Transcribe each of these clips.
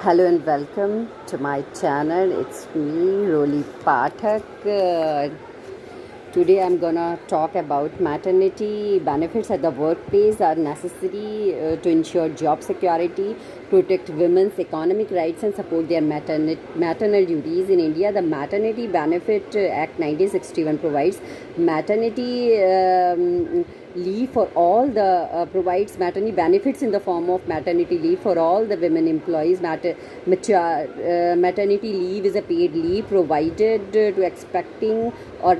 Hello and welcome to my channel. It's me, Roli Pathak. Today I'm gonna talk about maternity benefits at the workplace are necessary to ensure job security, protect women's economic rights, and support their maternal duties. In India, the Maternity Benefit Act 1961 provides maternity leave for all the provides maternity benefits in the form of maternity leave for all the women employees. Maternity leave is a paid leave provided to expecting or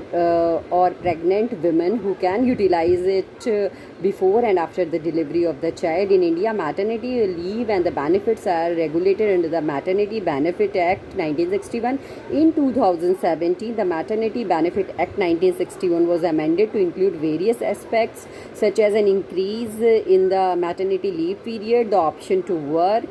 pregnant women who can utilize it before and after the delivery of the child. In India, maternity leave and the benefits are regulated under the Maternity Benefit Act 1961. In 2017, the Maternity Benefit Act 1961 was amended to include various aspects such as an increase in the maternity leave period, the option to work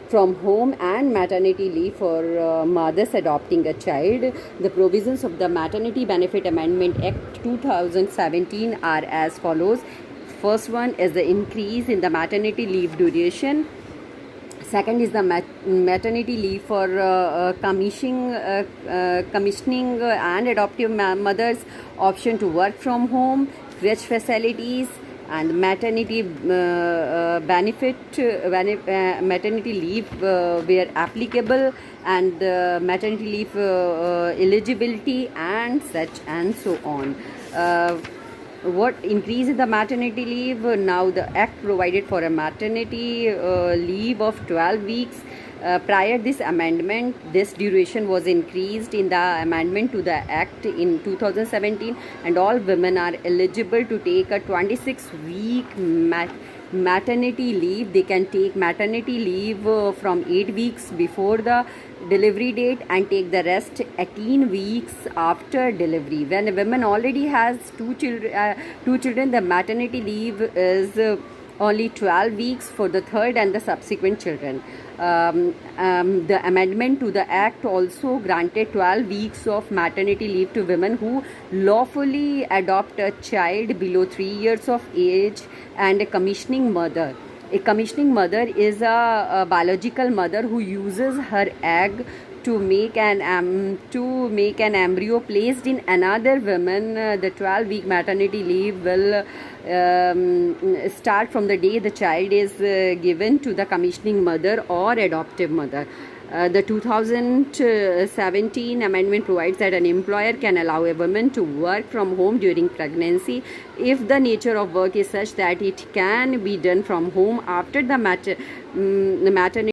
from home, and maternity leave for mothers adopting a child. The provisions of the Maternity Benefit Amendment Act 2017 are as follows. First one is the increase in the maternity leave duration. Second is the maternity leave for commissioning and adoptive mothers, option to work from home, creche facilities, and maternity maternity leave where applicable, and maternity leave eligibility, and such and so on. What increase in the maternity leave? Now the act provided for a maternity leave of 12 weeks. Prior this amendment, this duration was increased in the amendment to the act in 2017, and all women are eligible to take a 26-week maternity leave. They can take maternity leave from 8 weeks before the delivery date and take the rest 18 weeks after delivery. When a woman already has two children, the maternity leave is only 12 weeks for the third and the subsequent children. The amendment to the act also granted 12 weeks of maternity leave to women who lawfully adopt a child below 3 years of age, and a commissioning mother. A commissioning mother is a biological mother who uses her egg to make an embryo placed in another woman. The 12-week maternity leave will start from the day the child is given to the commissioning mother or adoptive mother. The 2017 amendment provides that an employer can allow a woman to work from home during pregnancy if the nature of work is such that it can be done from home after the maternity